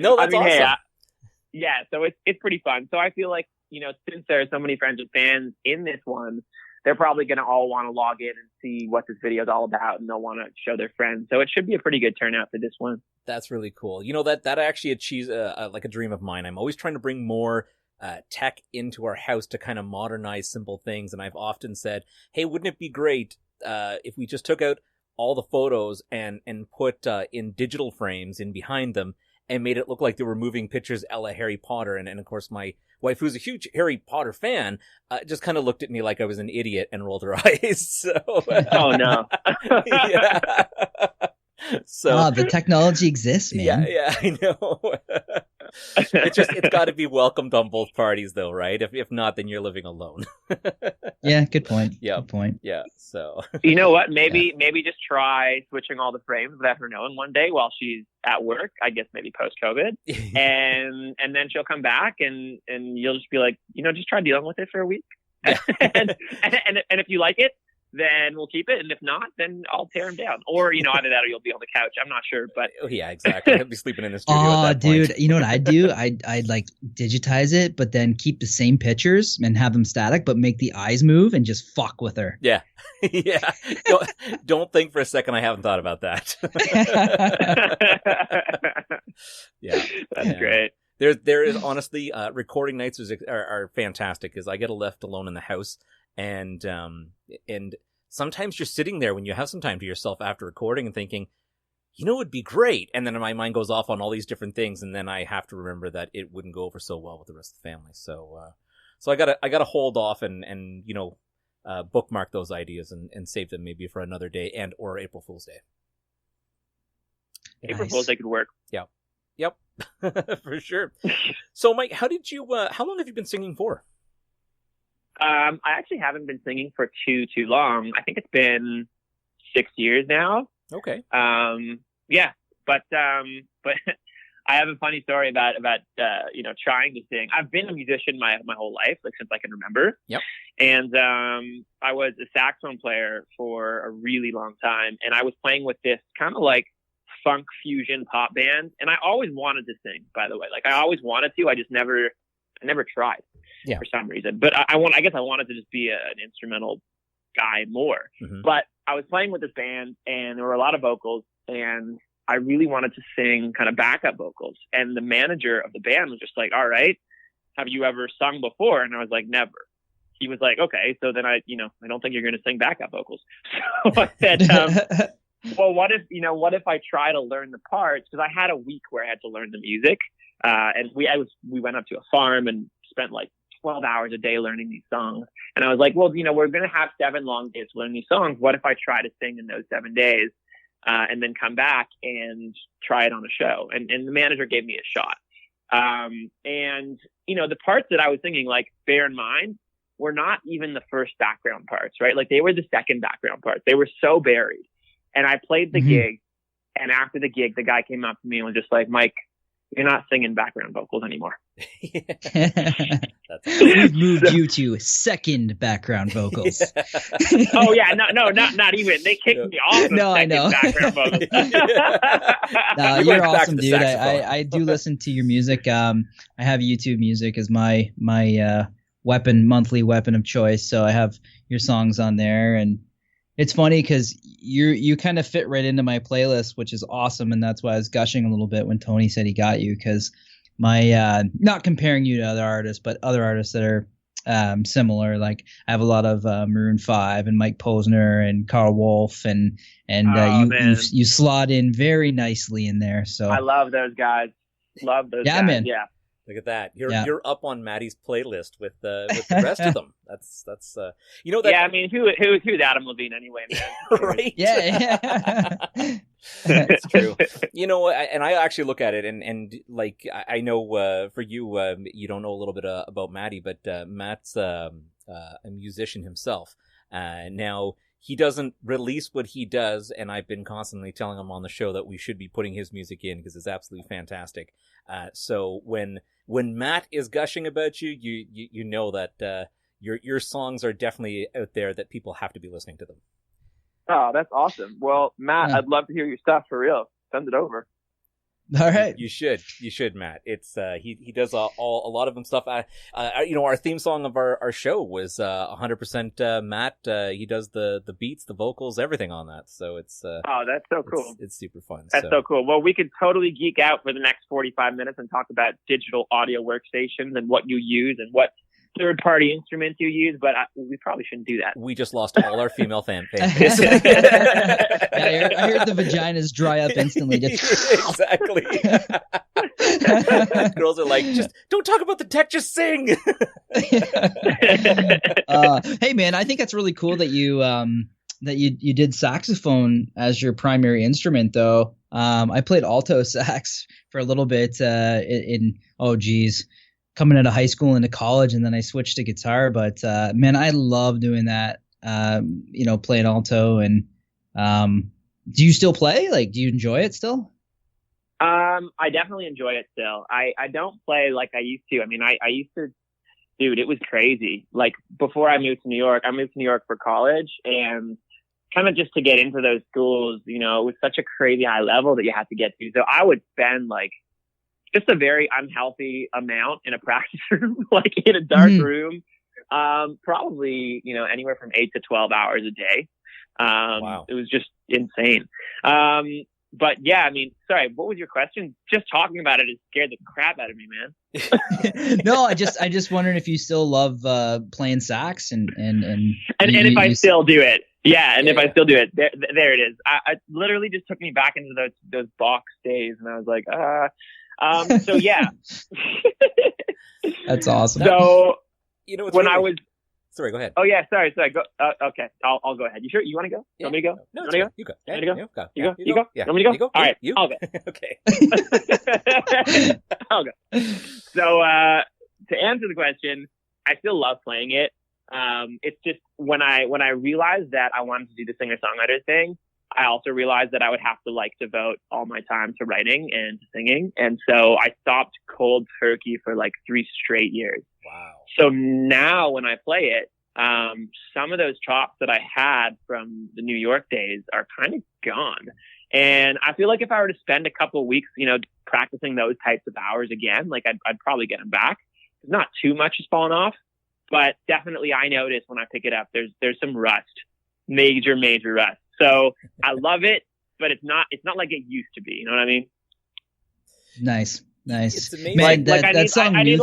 No, that's awesome. Hey, yeah, so it's pretty fun. So I feel like, since there are so many friends and fans in this one, they're probably going to all want to log in and see what this video is all about, and they'll want to show their friends. So it should be a pretty good turnout for this one. That's really cool. That actually achieves like a dream of mine. I'm always trying to bring more tech into our house to kind of modernize simple things. And I've often said, hey, wouldn't it be great if we just took out all the photos and put in digital frames in behind them and made it look like they were moving pictures a la Harry Potter. And of course, my wife, who's a huge Harry Potter fan, just kind of looked at me like I was an idiot and rolled her eyes. So, oh, no. Yeah. So the technology exists, man. Yeah, I know. It's got to be welcomed on both parties, though, right? If not, then you're living alone. Yeah, good point. Yeah, good point. Yeah. So you know what? Maybe just try switching all the frames without her knowing one day while she's at work. I guess maybe post COVID, and then she'll come back and you'll just be like, just try dealing with it for a week, and if you like it, then we'll keep it. And if not, then I'll tear him down. Or, either that or you'll be on the couch. I'm not sure, but. Oh, yeah, exactly. I'll be sleeping in the studio Oh, at that point. dude, you know what I'd do? I'd like digitize it, but then keep the same pictures and have them static, but make the eyes move and just fuck with her. Yeah. Yeah. Don't think for a second I haven't thought about that. Yeah. That's great. There is honestly, recording nights are fantastic because I get left alone in the house. And sometimes you're sitting there when you have some time to yourself after recording and thinking, it'd be great. And then my mind goes off on all these different things. And then I have to remember that it wouldn't go over so well with the rest of the family. So I gotta hold off and bookmark those ideas and save them maybe for another day or April Fool's Day. April Fool's Day could work. Yeah. Yep. For sure. So Mike, how long have you been singing for? I actually haven't been singing for too long. I think it's been 6 years now. Okay. Yeah, but I have a funny story about trying to sing. I've been a musician my whole life, like since I can remember. Yep. And I was a saxophone player for a really long time, and I was playing with this kind of like funk fusion pop band, and I always wanted to sing. By the way, like I always wanted to. I never tried. Yeah. For some reason, but I guess I wanted to just be an instrumental guy more. Mm-hmm. But I was playing with this band, and there were a lot of vocals, and I really wanted to sing kind of backup vocals. And the manager of the band was just like, "All right, have you ever sung before?" And I was like, "Never." He was like, "Okay, so then I don't think you're going to sing backup vocals." So I said, "Well, what if I try to learn the parts?" Because I had a week where I had to learn the music, and we went up to a farm and spent like 12 hours a day learning these songs. And I was like, well, we're going to have 7 long days to learn these songs. What if I try to sing in those 7 days and then come back and try it on a show? And the manager gave me a shot. And the parts that I was singing, like, bear in mind, were not even the first background parts, right? Like, they were the second background parts. They were so buried. And I played the gig. And after the gig, the guy came up to me and was just like, Mike, you're not singing background vocals anymore. We've moved you to second background vocals. Oh yeah, no, not even. They kicked me off. I know. Background vocals. No, you're awesome, dude. I do listen to your music. I have YouTube Music as my monthly weapon of choice. So I have your songs on there, and it's funny because you kind of fit right into my playlist, which is awesome, and that's why I was gushing a little bit when Tony said he got you, because my not comparing you to other artists, but other artists that are similar. Like I have a lot of Maroon 5 and Mike Posner and Carl Wolf, and you slot in very nicely in there. So I love those guys. Love those guys. Man. Yeah. Look at that. You're up on Maddie's playlist with the rest of them. That's that. Yeah, I mean, who's Adam Levine anyway, man? Right? Yeah. That's true. And I actually look at it and like I know for you, you don't know a little bit about Maddie, but Matt's a musician himself. Now he doesn't release what he does, and I've been constantly telling him on the show that we should be putting his music in because it's absolutely fantastic. So when Matt is gushing about you, you know that your songs are definitely out there that people have to be listening to them. Oh, that's awesome. Well, Matt, I'd love to hear your stuff for real. Send it over. All right. You should, Matt. It's he does a lot of them stuff. Our theme song of our show was 100% Matt. He does the beats, the vocals, everything on that. So it's oh, that's so cool. It's super fun. That's so cool. Well, we could totally geek out for the next 45 minutes and talk about digital audio workstations and what you use and what third-party instruments you use, but we probably shouldn't do that. We just lost all our female fan base. I heard the vaginas dry up instantly. Exactly. Girls are like, just don't talk about the tech, just sing. Hey, man, I think that's really cool that you did saxophone as your primary instrument, though. I played alto sax for a little bit coming out of high school into college, and then I switched to guitar. But man, I love doing that. Playing alto. And do you still play? Like, do you enjoy it still? I definitely enjoy it still. I don't play like I used to. I mean, I used to, dude, it was crazy. Like before I moved to New York for college, and kind of just to get into those schools, it was such a crazy high level that you had to get to. So I would spend like just a very unhealthy amount in a practice room, like in a dark room, probably, anywhere from 8 to 12 hours a day. Wow. It was just insane. But yeah, I mean, sorry, what was your question? Just talking about it has scared the crap out of me, man. No, I just wondered if you still love playing sax and if I still do it. Yeah, and if I still do it, there it is. I literally just took me back into those box days, and I was like, so yeah. That's awesome. So when I was, sorry, go ahead. Oh yeah, sorry. Go. Okay, I'll go ahead. You sure? You want to go? You want me to go? No, you want to go? You go. You want me to go? You go. You go. Yeah. You want me to go? You go. All right. You. I'll go. Okay. I'll go. So to answer the question, I still love playing it. It's just when I realized that I wanted to do the singer-songwriter thing, I also realized that I would have to devote all my time to writing and to singing. And so I stopped cold turkey for 3 straight years. Wow. So now when I play it, some of those chops that I had from the New York days are kind of gone. And I feel like if I were to spend a couple of weeks, practicing those types of hours again, I'd probably get them back. Not too much has fallen off, but definitely I notice when I pick it up, there's some rust, major rust. So I love it, but it's not like it used to be. You know what I mean? Nice. It's amazing. Man, that song New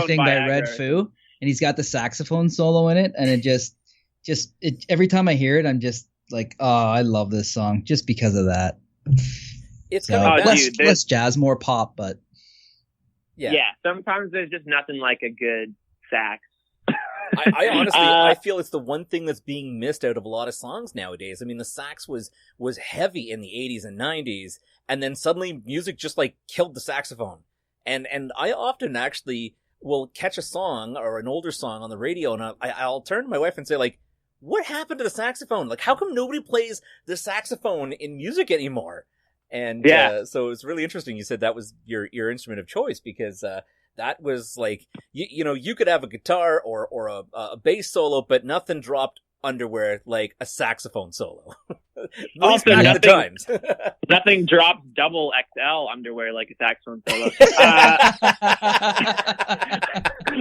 Thing by Red Foo, and he's got the saxophone solo in it, and it just every time I hear it, I'm just like, oh, I love this song just because of that. It's less jazz, more pop, but yeah. Sometimes there's just nothing like a good sax. I honestly, I feel it's the one thing that's being missed out of a lot of songs nowadays. I mean, the sax was heavy in the 80s and 90s, and then suddenly music just killed the saxophone. And I often actually will catch a song or an older song on the radio, and I'll turn to my wife and say, what happened to the saxophone? How come nobody plays the saxophone in music anymore? And so it's really interesting you said that was your instrument of choice, because that was you could have a guitar or a bass solo, but nothing dropped underwear like a saxophone solo. Also, nothing drops double XL underwear like a saxophone solo.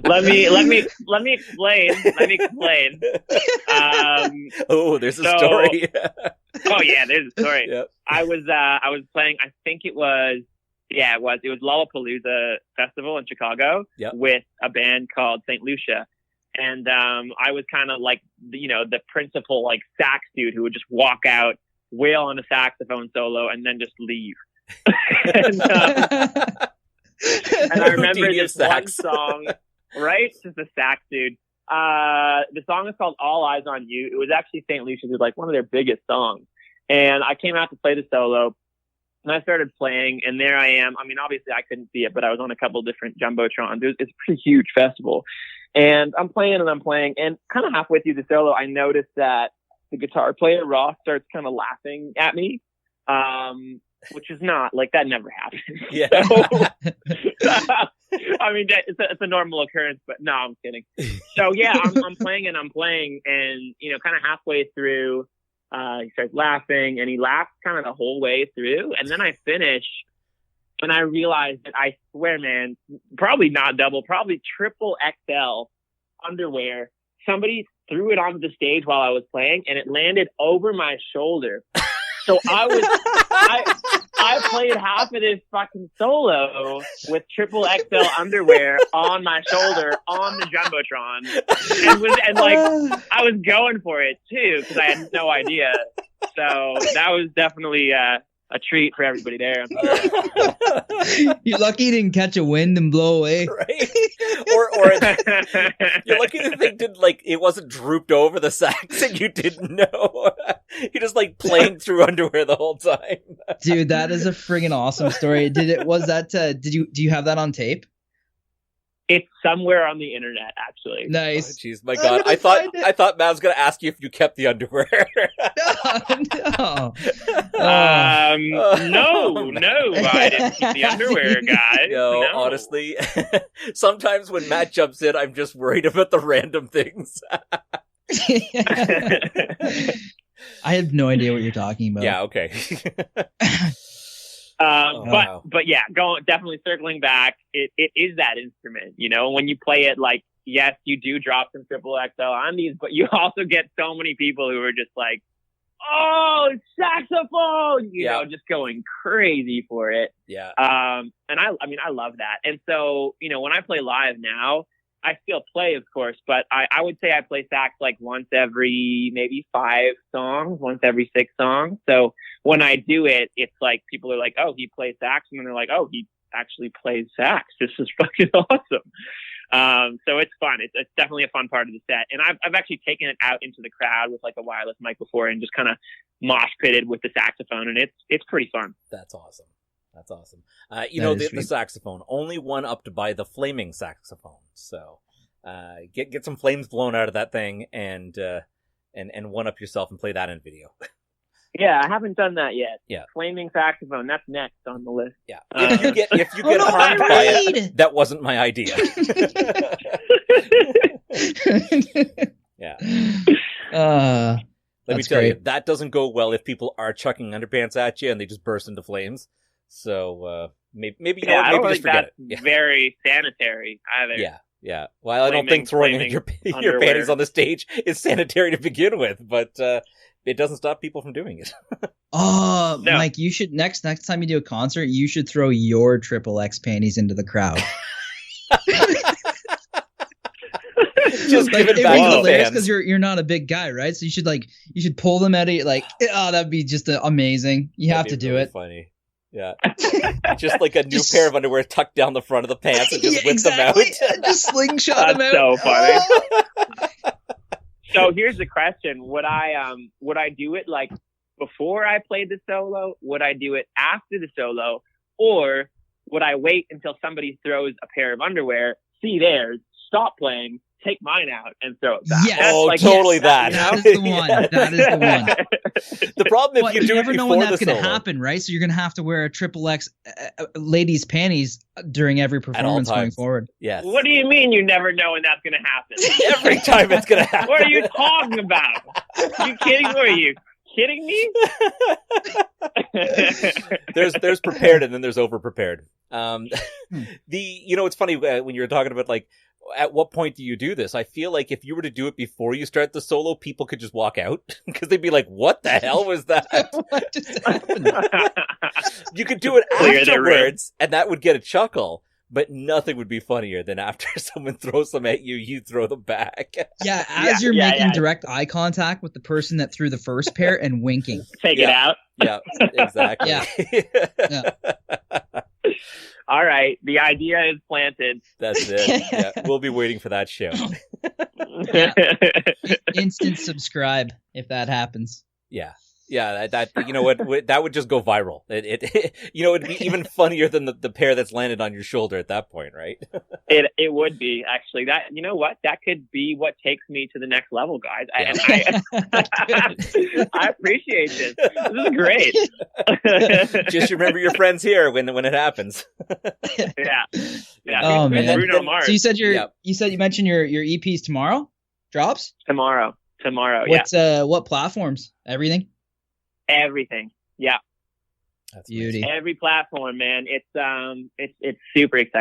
Let me explain. There's a story. Oh yeah, there's a story. Yep. I was playing. I think it was. Yeah, it was Lollapalooza Festival in Chicago with a band called St. Lucia. And I was kind of the principal sax dude who would just walk out, wail on a saxophone solo, and then just leave. and I remember this one song, right? Just a sax dude. The song is called All Eyes on You. It was actually St. Lucia's, one of their biggest songs. And I came out to play the solo. And I started playing, and there I am. I mean, obviously I couldn't see it, but I was on a couple different jumbotrons. It's a pretty huge festival. And I'm playing, and kind of halfway through the solo, I noticed that the guitar player, Ross, starts kind of laughing at me, which is not, that never happens. Yeah. So, I mean, it's a normal occurrence, but no, I'm kidding. So, yeah, I'm playing, and kind of halfway through, he starts laughing, and he laughs kind of the whole way through. And then I finish, and I realized that, I swear, man, probably not double, probably triple XL underwear. Somebody threw it onto the stage while I was playing, and it landed over my shoulder. So I played half of this fucking solo with triple XL underwear on my shoulder on the jumbotron, and I was going for it too because I had no idea. So that was definitely a treat for everybody there. You're lucky you didn't catch a wind and blow away, right? Or you're lucky the thing didn't it wasn't drooped over the sax and you didn't know. You just playing through underwear the whole time. Dude, that is a friggin' awesome story. Do you have that on tape? It's somewhere on the internet, actually. Nice. Jeez, my God! I thought Matt was gonna ask you if you kept the underwear. No. No, I didn't keep the underwear, guys. No, no. Honestly, sometimes when Matt jumps in, I'm just worried about the random things. I have no idea what you're talking about. Yeah. Okay. But yeah, definitely circling back, it is that instrument, when you play it, yes, you do drop some triple XL on these, but you also get so many people who are just like, oh, saxophone, just going crazy for it. Yeah. And I love that. And so, when I play live now, I still play, of course, but I would say I play sax once every maybe 5 songs, once every 6 songs. So when I do it, it's people are like, oh, he plays sax. And then they're like, oh, he actually plays sax. This is fucking awesome. So it's fun. It's definitely a fun part of the set. And I've actually taken it out into the crowd with a wireless mic before and just kind of mosh pitted with the saxophone. And it's pretty fun. That's awesome. That's awesome. The saxophone, only one upped by the flaming saxophone. So, get some flames blown out of that thing and one up yourself and play that in video. Yeah, I haven't done that yet. Yeah. Flaming saxophone, that's next on the list. Yeah. If you get harmed by it, that wasn't my idea. Yeah. Let me tell you, that doesn't go well if people are chucking underpants at you and they just burst into flames. So maybe I don't just think forget that's very sanitary either. Yeah. Well, I don't think throwing your panties on the stage is sanitary to begin with, but it doesn't stop people from doing it. Oh, no. Mike, you should next time you do a concert, you should throw your triple X panties into the crowd. Just give it back to the fans because you're not a big guy, right? So you should pull them at it that'd be just amazing. You have to do it. Funny. Yeah. Just a new pair of underwear tucked down the front of the pants and just whip them out. Just slingshot them out. So funny. So here's the question. Would I do it before I played the solo? Would I do it after the solo? Or would I wait until somebody throws a pair of underwear, see theirs, stop playing, take mine out and throw it back? Yes. Totally that. That is the one. That is the one. The problem if you do it before the solo. You never know when that's going to happen, right? So you're going to have to wear a triple X ladies' panties during every performance going forward. Yes. What do you mean you never know when that's going to happen? Every time it's going to happen. What are you talking about? Are you kidding? What are you kidding me? There's prepared and then there's over prepared. It's funny when you were talking about at what point do you do this? I feel like if you were to do it before you start the solo, people could just walk out because they'd be like, what the hell was that? What just happened? You could do it afterwards and that would get a chuckle, but nothing would be funnier than after someone throws them at you, you throw them back. Yeah, as you're making direct eye contact with the person that threw the first pair and winking. Take it out. Yeah, exactly. Yeah. All right, the idea is planted. That's it. Yeah, we'll be waiting for that show. Yeah. Instant subscribe if that happens. Yeah. That you know what, that would just go viral. It'd be even funnier than the pair that's landed on your shoulder at that point, right? It would be actually. That, you know what, that could be what takes me to the next level, guys. Yeah. I appreciate this. This is great. Just remember your friends here when it happens. Yeah. Oh man. Bruno Mars. So you mentioned your EPs tomorrow drops. Tomorrow. Yeah. What platforms? Everything. Yeah. That's beauty. Every platform, man. It's super exciting.